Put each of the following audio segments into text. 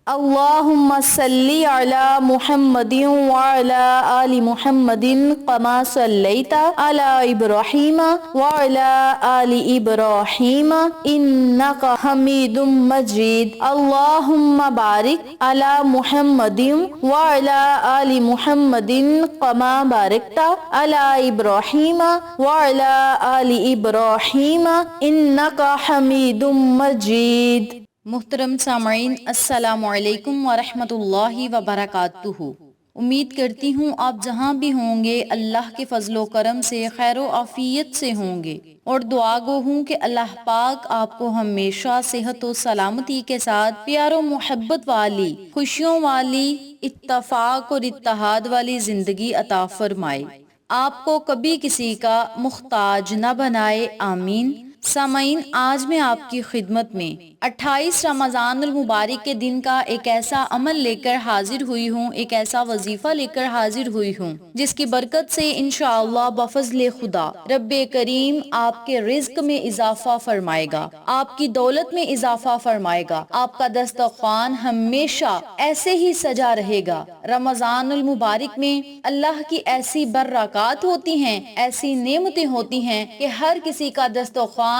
اللهم صل على محمد وعلى آل محمد كما صليت على إبراهيم وعلى آل إبراهيم إنك حميد مجيد. اللهم بارك على محمد وعلى آل محمد كما باركت على إبراهيم وعلى آل إبراهيم إنك حميد مجيد. محترم سامعین، السلام علیکم ورحمۃ اللہ وبرکاتہ۔ امید کرتی ہوں آپ جہاں بھی ہوں گے اللہ کے فضل و کرم سے خیر و عافیت سے ہوں گے، اور دعا گو ہوں کہ اللہ پاک آپ کو ہمیشہ صحت و سلامتی کے ساتھ پیار و محبت والی، خوشیوں والی، اتفاق اور اتحاد والی زندگی عطا فرمائے، آپ کو کبھی کسی کا محتاج نہ بنائے، آمین۔ سامعین، آج میں آپ کی خدمت میں 28 رمضان المبارک کے دن کا ایک ایسا عمل لے کر حاضر ہوئی ہوں، ایک ایسا وظیفہ لے کر حاضر ہوئی ہوں جس کی برکت سے انشاءاللہ بفضل خدا رب کریم آپ کے رزق میں اضافہ فرمائے گا، آپ کی دولت میں اضافہ فرمائے گا، آپ کا دسترخوان ہمیشہ ایسے ہی سجا رہے گا۔ رمضان المبارک میں اللہ کی ایسی برکات ہوتی ہیں، ایسی نعمتیں ہوتی ہیں کہ ہر کسی کا دسترخوان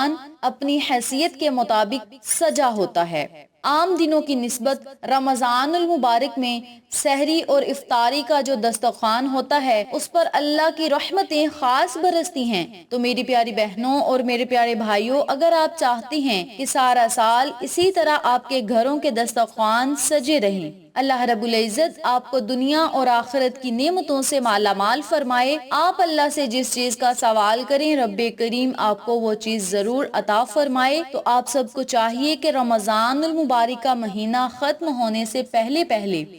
اپنی حیثیت کے مطابق سجا ہوتا ہے۔ عام دنوں کی نسبت رمضان المبارک میں سحری اور افطاری کا جو دسترخوان ہوتا ہے اس پر اللہ کی رحمتیں خاص برستی ہیں۔ تو میری پیاری بہنوں اور میرے پیارے بھائیوں، اگر آپ چاہتے ہیں کہ سارا سال اسی طرح آپ کے گھروں کے دسترخوان سجے رہیں، اللہ رب العزت آپ کو دنیا اور آخرت کی نعمتوں سے مالا مال فرمائے، آپ اللہ سے جس چیز کا سوال کریں رب کریم آپ کو وہ چیز ضرور عطا فرمائے۔ تو آپ سب کو چاہیے کہ رمضان المبارک کا مہینہ ختم ہونے سے پہلے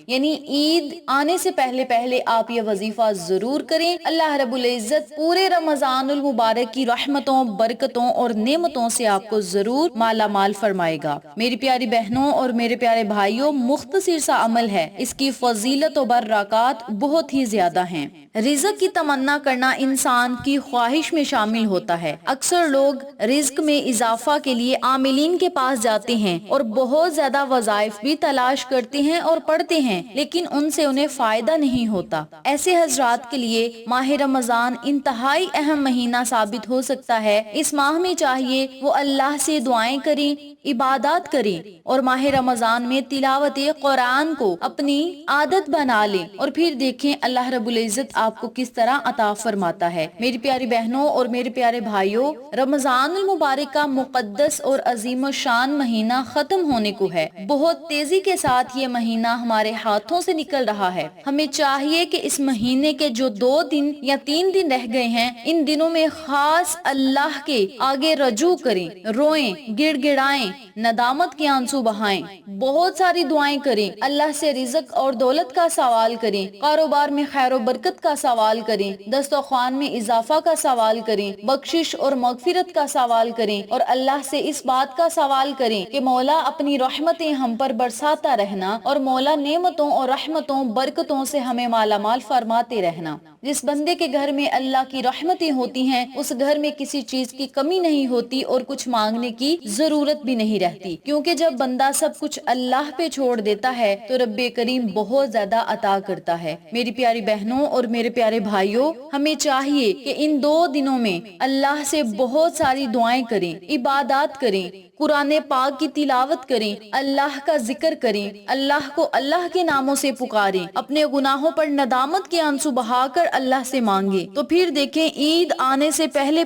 یعنی عید آنے سے پہلے آپ یہ وظیفہ ضرور کریں۔ اللہ رب العزت پورے رمضان المبارک کی رحمتوں، برکتوں اور نعمتوں سے آپ کو ضرور مالا مال فرمائے گا۔ میری پیاری بہنوں اور میرے پیارے بھائیوں، مختصر سا عمل ہے، اس کی فضیلت و برکات بہت ہی زیادہ ہیں۔ رزق کی تمنا کرنا انسان کی خواہش میں شامل ہوتا ہے۔ اکثر لوگ رزق میں اضافہ کے لیے عاملین کے پاس جاتے ہیں اور بہت زیادہ وظائف بھی تلاش کرتے ہیں اور پڑھتے ہیں، لیکن ان سے انہیں فائدہ نہیں ہوتا۔ ایسے حضرات کے لیے ماہ رمضان انتہائی اہم مہینہ ثابت ہو سکتا ہے۔ اس ماہ میں چاہیے وہ اللہ سے دعائیں کریں، عبادات کریں اور ماہ رمضان میں تلاوت قرآن کو اپنی عادت بنا لیں، اور پھر دیکھیں اللہ رب العزت آپ کو کس طرح عطا فرماتا ہے۔ میری پیاری بہنوں اور میرے پیارے بھائیوں، رمضان المبارک کا مقدس اور عظیم الشان مہینہ ختم ہونے کو ہے۔ بہت تیزی کے ساتھ یہ مہینہ ہمارے ہاتھوں سے نکل رہا ہے۔ ہمیں چاہیے کہ اس مہینے کے جو 2 دن یا 3 دن رہ گئے ہیں، ان دنوں میں خاص اللہ کے آگے رجوع کریں، روئیں، گڑ گڑائیں، ندامت کے آنسو بہائیں، بہت ساری دعائیں کریں، اللہ سے رزق اور دولت کا سوال کریں، کاروبار میں خیر و برکت کا سوال کریں، دسترخوان میں اضافہ کا سوال کریں، بخشش اور مغفرت کا سوال کریں، اور اللہ سے اس بات کا سوال کریں کہ مولا اپنی رحمتیں ہم پر برساتا رہنا، اور مولا نعمتوں اور رحمتوں برکتوں سے ہمیں مالا مال فرماتے رہنا۔ جس بندے کے گھر میں اللہ کی رحمتیں ہوتی ہیں اس گھر میں کسی چیز کی کمی نہیں ہوتی اور کچھ مانگنے کی ضرورت بھی نہیں رہتی، کیونکہ جب بندہ سب کچھ اللہ پہ چھوڑ دیتا ہے تو رب کریم بہت زیادہ عطا کرتا ہے۔ میری پیاری بہنوں اور میرے پیارے بھائیوں، ہمیں چاہیے کہ ان 2 دنوں میں اللہ سے بہت ساری دعائیں کریں، عبادات کریں، قرآن پاک کی تلاوت کریں، اللہ کا ذکر کریں، اللہ کو اللہ کے ناموں سے پکاریں، اپنے گناہوں پر ندامت کے آنسو بہا کر اللہ سے مانگیں۔ تو پھر دیکھیں عید آنے سے پہلے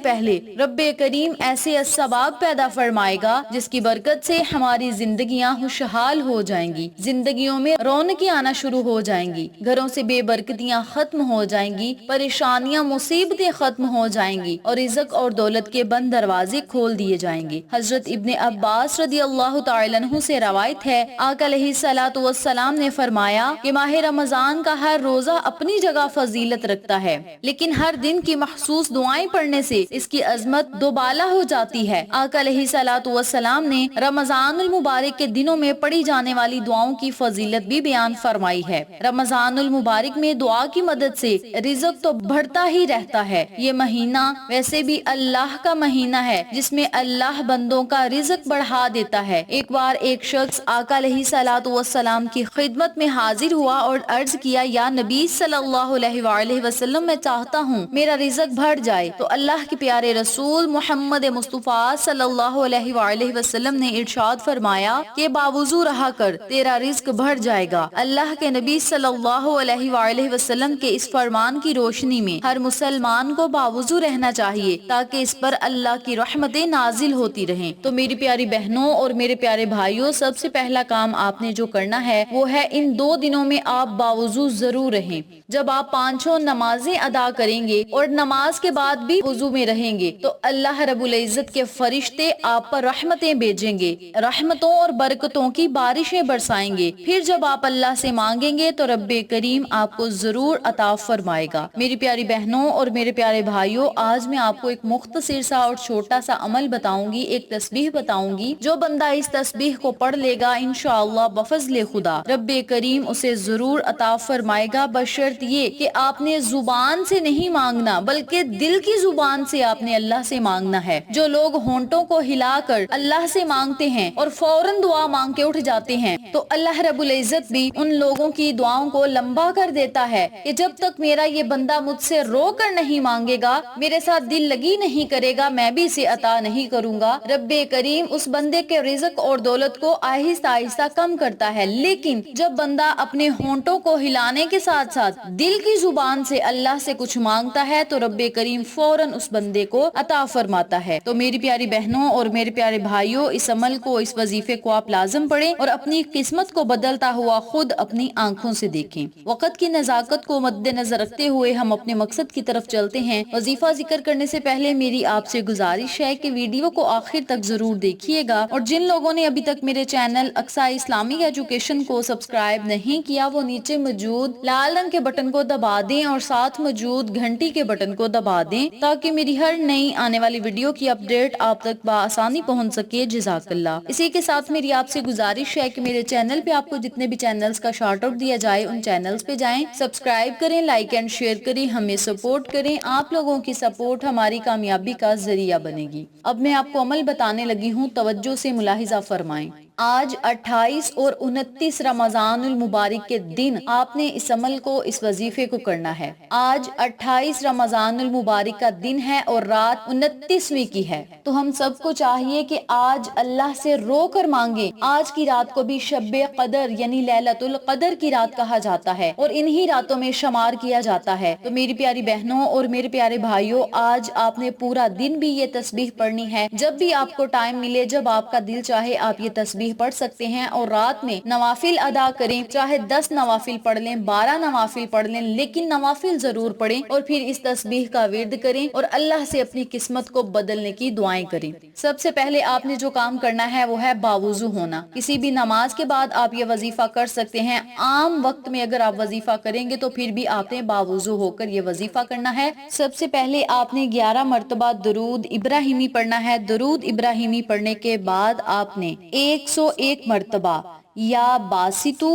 رب کریم ایسے اسباب پیدا فرمائے گا جس کی برکت سے ہماری زندگیاں خوشحال ہو جائیں گی، زندگیوں میں رونقیں آنا شروع ہو جائیں گی، گھروں سے بے برکتیاں ختم ہو جائیں گی، پریشانیاں مصیبتیں ختم ہو جائیں گی، اور رزق اور دولت کے بند دروازے کھول دیے جائیں گے۔ حضرت ابن عباس رضی اللہ تعالی عنہ سے روایت ہے، آقا علیہ الصلوۃ والسلام نے فرمایا کہ ماہ رمضان کا ہر روزہ اپنی جگہ فضیلت رکھتا ہے، لیکن ہر دن کی مخصوص دعائیں پڑھنے سے اس کی عظمت دوبالا ہو جاتی ہے۔ آقا علیہ الصلوۃ والسلام نے رمضان المبارک کے دنوں میں پڑھی جانے والی دعاؤں کی فضیلت بھی بیان فرمائی ہے۔ رمضان المبارک میں دعا کی مدد سے رزق تو بڑھتا ہی رہتا ہے۔ یہ مہینہ ویسے بھی اللہ کا مہینہ ہے جس میں اللہ بندوں کا رزق رزق بڑھا دیتا ہے۔ ایک بار ایک شخص آقا علیہ الصلوۃ والسلام کی خدمت میں حاضر ہوا اور عرض کیا، یا نبی صلی اللہ علیہ وآلہ وسلم، میں چاہتا ہوں میرا رزق بڑھ جائے۔ تو اللہ کے پیارے رسول محمد مصطفیٰ صلی اللہ علیہ وآلہ وسلم نے ارشاد فرمایا کہ باوضو رہا کر، تیرا رزق بڑھ جائے گا۔ اللہ کے نبی صلی اللہ علیہ وآلہ وسلم کے اس فرمان کی روشنی میں ہر مسلمان کو باوضو رہنا چاہیے تاکہ اس پر اللہ کی رحمتیں نازل ہوتی رہیں۔ تو میری پیاری بہنوں اور میرے پیارے بھائیوں، سب سے پہلا کام آپ نے جو کرنا ہے وہ ہے ان 2 دنوں میں آپ باوضو ضرور رہیں۔ جب آپ 5 نمازیں ادا کریں گے اور نماز کے بعد بھی وضو میں رہیں گے تو اللہ رب العزت کے فرشتے آپ پر رحمتیں بھیجیں گے، رحمتوں اور برکتوں کی بارشیں برسائیں گے۔ پھر جب آپ اللہ سے مانگیں گے تو رب کریم آپ کو ضرور عطا فرمائے گا۔ میری پیاری بہنوں اور میرے پیارے بھائیوں، آج میں آپ کو ایک مختصر سا اور چھوٹا سا عمل بتاؤں گی، ایک تسبیح بتاؤں گی۔ جو بندہ اس تسبیح کو پڑھ لے گا انشاءاللہ بفضل خدا رب کریم اسے ضرور عطا فرمائے گا، بشرط یہ کہ آپ نے زبان سے نہیں مانگنا بلکہ دل کی زبان سے آپ نے اللہ سے مانگنا ہے۔ جو لوگ ہونٹوں کو ہلا کر اللہ سے مانگتے ہیں اور فوراً دعا مانگ کے اٹھ جاتے ہیں تو اللہ رب العزت بھی ان لوگوں کی دعاؤں کو لمبا کر دیتا ہے کہ جب تک میرا یہ بندہ مجھ سے رو کر نہیں مانگے گا، میرے ساتھ دل لگی نہیں کرے گا، میں بھی اسے عطا نہیں کروں گا۔ رب کریم اس بندے کے رزق اور دولت کو آہستہ آہستہ کم کرتا ہے، لیکن جب بندہ اپنے ہونٹوں کو ہلانے کے ساتھ ساتھ دل کی زبان سے اللہ سے کچھ مانگتا ہے تو رب کریم فوراً اس بندے کو عطا فرماتا ہے۔ تو میری پیاری بہنوں اور میرے پیارے بھائیوں، اس عمل کو، اس وظیفے کو آپ لازم پڑھیں اور اپنی قسمت کو بدلتا ہوا خود اپنی آنکھوں سے دیکھیں۔ وقت کی نزاکت کو مد نظر رکھتے ہوئے ہم اپنے مقصد کی طرف چلتے ہیں۔ وظیفہ ذکر کرنے سے پہلے میری آپ سے گزارش ہے کہ ویڈیو کو آخر تک ضرور دیکھیے گا، اور جن لوگوں نے ابھی تک میرے چینل اقصیٰ اسلامک ایجوکیشن کو سبسکرائب نہیں کیا وہ نیچے موجود لال رنگ کے بٹن کو دبا دیں اور ساتھ موجود گھنٹی کے بٹن کو دبا دیں تاکہ میری ہر نئی آنے والی ویڈیو کی اپڈیٹ آپ تک بآسانی پہنچ سکے۔ جزاک اللہ۔ اسی کے ساتھ میری آپ سے گزارش ہے کہ میرے چینل پہ آپ کو جتنے بھی چینلز کا شارٹ آؤٹ دیا جائے ان چینلز پہ جائیں، سبسکرائب کریں، لائک اینڈ شیئر کریں، ہمیں سپورٹ کریں۔ آپ لوگوں کی سپورٹ ہماری کامیابی کا ذریعہ بنے گی۔ اب میں آپ کو عمل بتانے لگی ہوں، توجہ سے ملاحظہ فرمائیں۔ آج 28 اور 29 رمضان المبارک کے دن آپ نے اس عمل کو، اس وظیفے کو کرنا ہے۔ آج 28 رمضان المبارک کا دن ہے اور رات 29ویں کی ہے، تو ہم سب کو چاہیے کہ آج اللہ سے رو کر مانگیں۔ آج کی رات کو بھی شب قدر یعنی لیلۃ القدر کی رات کہا جاتا ہے اور انہی راتوں میں شمار کیا جاتا ہے۔ تو میری پیاری بہنوں اور میرے پیارے بھائیوں، آج آپ نے پورا دن بھی یہ تسبیح پڑھنی ہے۔ جب بھی آپ کو ٹائم ملے، جب آپ کا دل چاہے، آپ یہ تسبیح پڑھ سکتے ہیں، اور رات میں نوافل ادا کریں، چاہے 10 نوافل پڑھ لیں، 12 نوافل پڑھ لیں، لیکن نوافل ضرور پڑھیں، اور پھر اس تسبیح کا ورد کریں اور اللہ سے اپنی قسمت کو بدلنے کی دعائیں کریں۔ سب سے پہلے آپ نے جو کام کرنا ہے وہ ہے باوضو ہونا۔ کسی بھی نماز کے بعد آپ یہ وظیفہ کر سکتے ہیں۔ عام وقت میں اگر آپ وظیفہ کریں گے تو پھر بھی آپ نے باوضو ہو کر یہ وظیفہ کرنا ہے۔ سب سے پہلے آپ نے 11 مرتبہ درود ابراہیمی پڑھنا ہے۔ درود ابراہیمی پڑھنے کے بعد آپ نے 101 مرتبہ یا باسطو،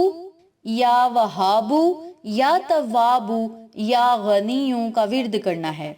یا وہابو، یا توابو، یا غنیوں کا ورد کرنا ہے۔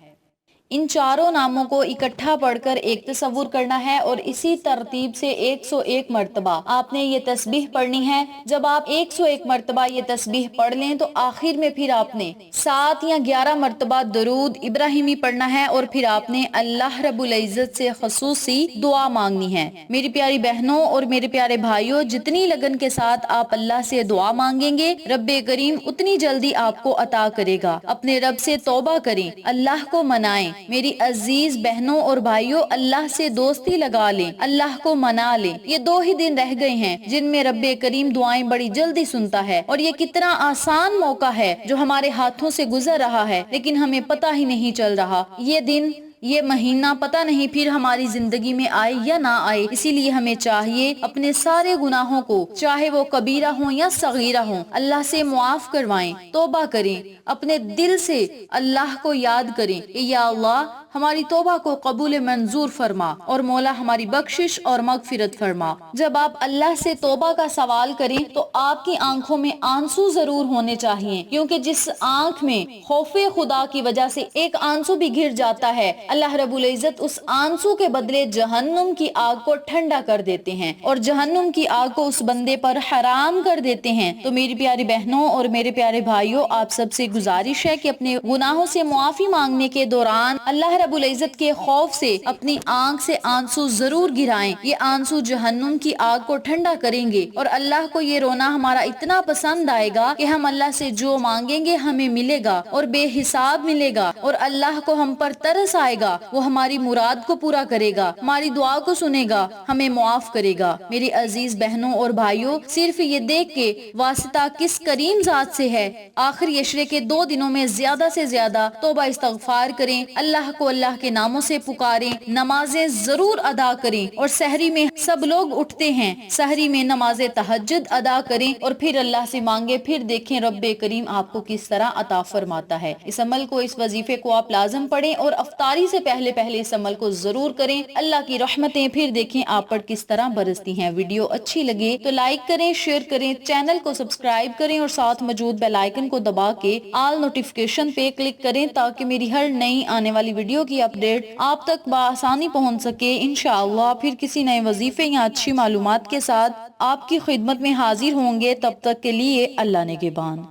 ان چاروں ناموں کو اکٹھا پڑھ کر ایک تصور کرنا ہے اور اسی ترتیب سے 101 مرتبہ آپ نے یہ تسبیح پڑھنی ہے۔ جب آپ 101 مرتبہ یہ تسبیح پڑھ لیں تو آخر میں پھر آپ نے 7 یا 11 مرتبہ درود ابراہیمی پڑھنا ہے اور پھر آپ نے اللہ رب العزت سے خصوصی دعا مانگنی ہے۔ میری پیاری بہنوں اور میرے پیارے بھائیوں، جتنی لگن کے ساتھ آپ اللہ سے دعا مانگیں گے رب کریم اتنی جلدی آپ کو عطا کرے گا۔ اپنے رب سے توبہ کریں، اللہ کو منائیں۔ میری عزیز بہنوں اور بھائیوں، اللہ سے دوستی لگا لیں، اللہ کو منا لیں۔ یہ 2 ہی دن رہ گئے ہیں جن میں رب کریم دعائیں بڑی جلدی سنتا ہے، اور یہ کتنا آسان موقع ہے جو ہمارے ہاتھوں سے گزر رہا ہے لیکن ہمیں پتہ ہی نہیں چل رہا۔ یہ دن، یہ مہینہ پتہ نہیں پھر ہماری زندگی میں آئے یا نہ آئے، اسی لیے ہمیں چاہیے اپنے سارے گناہوں کو، چاہے وہ کبیرہ ہوں یا صغیرہ ہوں، اللہ سے معاف کروائیں، توبہ کریں، اپنے دل سے اللہ کو یاد کریں کہ یا اللہ ہماری توبہ کو قبول منظور فرما، اور مولا ہماری بخشش اور مغفرت فرما۔ جب آپ اللہ سے توبہ کا سوال کریں تو آپ کی آنکھوں میں آنسو ضرور ہونے چاہیے، کیونکہ جس آنکھ میں خوف خدا کی وجہ سے ایک آنسو بھی گر جاتا ہے، اللہ رب العزت اس آنسو کے بدلے جہنم کی آگ کو ٹھنڈا کر دیتے ہیں اور جہنم کی آگ کو اس بندے پر حرام کر دیتے ہیں۔ تو میری پیاری بہنوں اور میرے پیارے بھائیوں، آپ سب سے گزارش ہے کہ اپنے گناہوں سے معافی مانگنے کے دوران اللہ رب العزت کے خوف سے اپنی آنکھ سے آنسو ضرور گرائیں۔ یہ آنسو جہنم کی آگ کو ٹھنڈا کریں گے اور اللہ کو یہ رونا ہمارا اتنا پسند آئے گا کہ ہم اللہ سے جو مانگیں گے ہمیں ملے گا اور بے حساب ملے گا، اور اللہ کو ہم پر ترس آئے گا، وہ ہماری مراد کو پورا کرے گا، ہماری دعا کو سنے گا، ہمیں معاف کرے گا۔ میری عزیز بہنوں اور بھائیوں، صرف یہ دیکھ کے واسطہ کس کریم ذات سے ہے، آخری عشرے کے 2 دنوں میں زیادہ سے زیادہ توبہ استغفار کریں، اللہ کو اللہ کے ناموں سے پکاریں، نمازیں ضرور ادا کریں، اور سحری میں سب لوگ اٹھتے ہیں، سحری میں نماز تہجد ادا کریں اور پھر اللہ سے مانگے، پھر دیکھیں رب کریم آپ کو کس طرح عطا فرماتا ہے۔ اس عمل کو، اس وظیفے کو آپ لازم پڑھیں اور افطاری سے پہلے اس عمل کو ضرور کریں۔ اللہ کی رحمتیں پھر دیکھیں آپ پر کس طرح برستی ہیں۔ ویڈیو اچھی لگے تو لائک کریں، شیئر کریں، چینل کو سبسکرائب کریں اور ساتھ موجود بیل آئیکن کو دبا کے آل نوٹیفیکیشن پہ کلک کریں تاکہ میری ہر نئی آنے والی ویڈیو کی اپڈیٹ آپ تک بآسانی پہنچ سکے۔ انشاءاللہ پھر کسی نئے وظیفے یا اچھی معلومات کے ساتھ آپ کی خدمت میں حاضر ہوں گے۔ تب تک کے لیے اللہ نگہبان۔